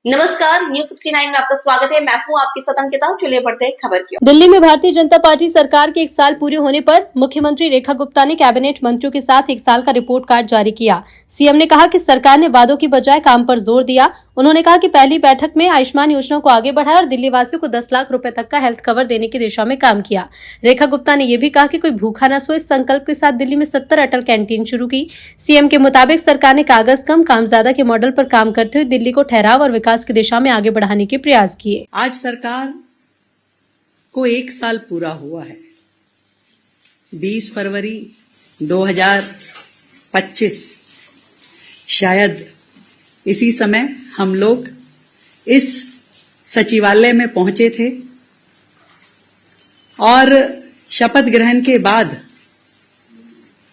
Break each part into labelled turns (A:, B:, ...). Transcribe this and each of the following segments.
A: नमस्कार, न्यूज 69 में आपका स्वागत है। मैं हूं आपके साथ अंकिता। चलिए बढ़ते हैं खबर की ओर।
B: दिल्ली में भारतीय जनता पार्टी सरकार के 1 साल पूरे होने पर मुख्यमंत्री रेखा गुप्ता ने कैबिनेट मंत्रियों के साथ 1 साल का रिपोर्ट कार्ड जारी किया। सीएम ने कहा कि सरकार ने वादों की बजाय काम पर जोर दिया। उन्होंने कहा कि पहली बैठक में आयुष्मान योजना को आगे बढ़ाया और दिल्ली वासियों को 10 लाख रुपए तक का हेल्थ कवर देने की दिशा में काम किया। रेखा गुप्ता ने यह भी कहा कि कोई भूखा न सोए, इस संकल्प के साथ दिल्ली में 70 अटल कैंटीन शुरू की। सीएम के मुताबिक सरकार ने कागज कम काम ज्यादा के मॉडल पर काम करते हुए दिल्ली को ठहराव और विकास की दिशा में आगे बढ़ाने के प्रयास किए।
C: आज सरकार को 1 साल पूरा हुआ है। 20 फरवरी 2025 शायद इसी समय हम लोग इस सचिवालय में पहुंचे थे और शपथ ग्रहण के बाद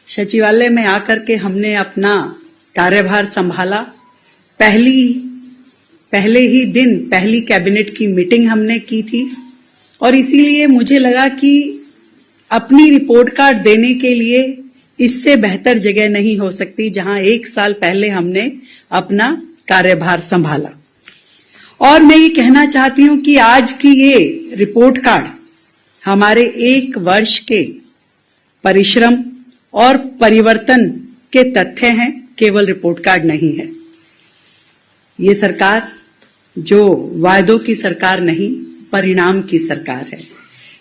C: सचिवालय में आकर के हमने अपना कार्यभार संभाला। पहले ही दिन पहली कैबिनेट की मीटिंग हमने की थी और इसीलिए मुझे लगा कि अपनी रिपोर्ट कार्ड देने के लिए इससे बेहतर जगह नहीं हो सकती जहां 1 साल पहले हमने अपना कार्यभार संभाला। और मैं ये कहना चाहती हूं कि आज की ये रिपोर्ट कार्ड हमारे 1 वर्ष के परिश्रम और परिवर्तन के तथ्य हैं, केवल रिपोर्ट कार्ड नहीं है। ये सरकार जो वायदों की सरकार नहीं, परिणाम की सरकार है।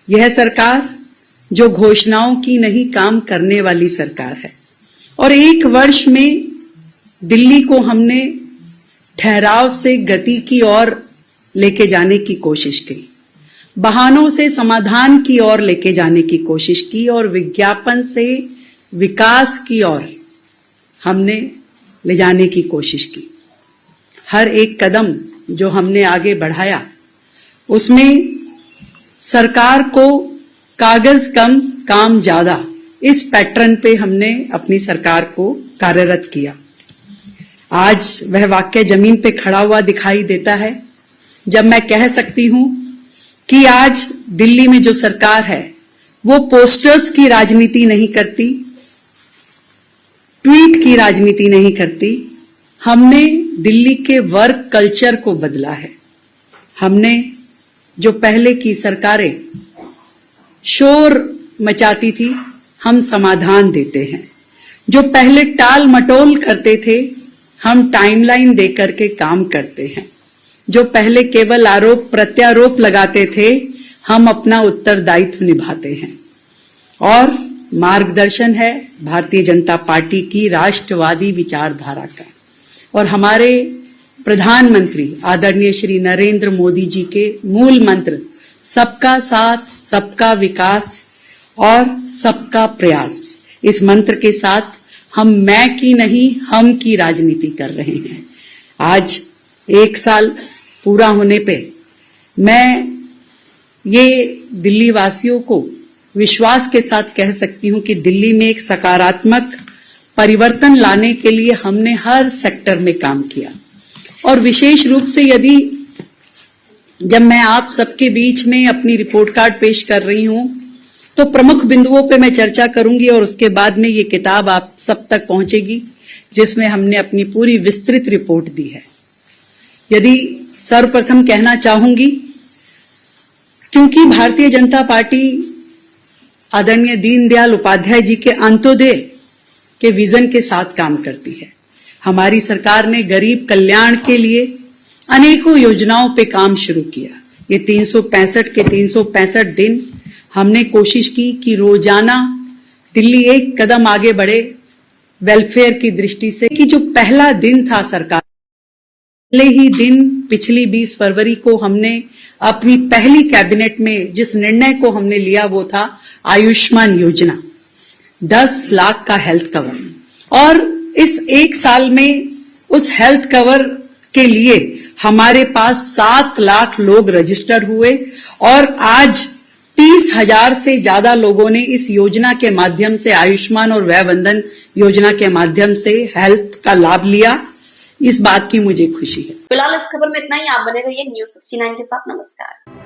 C: यह सरकार जो घोषणाओं की नहीं, काम करने वाली सरकार है। और 1 वर्ष में दिल्ली को हमने ठहराव से गति की ओर लेके जाने की कोशिश की, बहानों से समाधान की ओर लेके जाने की कोशिश की और विज्ञापन से विकास की ओर हमने ले जाने की कोशिश की। हर एक कदम जो हमने आगे बढ़ाया उसमें सरकार को कागज कम काम ज्यादा, इस पैटर्न पे हमने अपनी सरकार को कार्यरत किया। आज वह वाक्य जमीन पे खड़ा हुआ दिखाई देता है जब मैं कह सकती हूं कि आज दिल्ली में जो सरकार है वो पोस्टर्स की राजनीति नहीं करती, ट्वीट की राजनीति नहीं करती। हमने दिल्ली के वर्क कल्चर को बदला है। हमने जो पहले की सरकारें शोर मचाती थी, हम समाधान देते हैं। जो पहले टाल मटोल करते थे, हम टाइमलाइन देकर के काम करते हैं। जो पहले केवल आरोप प्रत्यारोप लगाते थे, हम अपना उत्तरदायित्व निभाते हैं। और मार्गदर्शन है भारतीय जनता पार्टी की राष्ट्रवादी विचारधारा का और हमारे प्रधानमंत्री आदरणीय श्री नरेंद्र मोदी जी के मूल मंत्र सबका साथ, सबका विकास और सबका प्रयास। इस मंत्र के साथ हम मैं की नहीं, हम की राजनीति कर रहे हैं। आज 1 साल पूरा होने पे मैं ये दिल्ली वासियों को विश्वास के साथ कह सकती हूं कि दिल्ली में एक सकारात्मक परिवर्तन लाने के लिए हमने हर सेक्टर में काम किया। और विशेष रूप से यदि जब मैं आप सबके बीच में अपनी रिपोर्ट कार्ड पेश कर रही हूं तो प्रमुख बिंदुओं पे मैं चर्चा करूंगी और उसके बाद में ये किताब आप सब तक पहुंचेगी जिसमें हमने अपनी पूरी विस्तृत रिपोर्ट दी है। यदि सर्वप्रथम कहना चाहूंगी, क्योंकि भारतीय जनता पार्टी आदरणीय दीनदयाल उपाध्याय जी के अंत्योदय के विजन के साथ काम करती है। हमारी सरकार ने गरीब कल्याण के लिए अनेकों योजनाओं पे काम शुरू किया। ये 365 के 365 दिन हमने कोशिश की कि रोजाना दिल्ली एक कदम आगे बढ़े वेलफेयर की दृष्टि से। कि जो पहला दिन था सरकार, पहले ही दिन पिछली 20 फरवरी को हमने अपनी पहली कैबिनेट में जिस निर्णय को हमने लिया वो था आयुष्मान योजना, 10 लाख का हेल्थ कवर। और इस 1 साल में उस हेल्थ कवर के लिए हमारे पास 7 लाख लोग रजिस्टर हुए और आज 30,000 से ज्यादा लोगों ने इस योजना के माध्यम से, आयुष्मान और वय वंदन योजना के माध्यम से हेल्थ का लाभ लिया। इस बात की मुझे खुशी है।
A: फिलहाल इस खबर में इतना ही। आप बने रहिए न्यूज 69 के साथ। नमस्कार।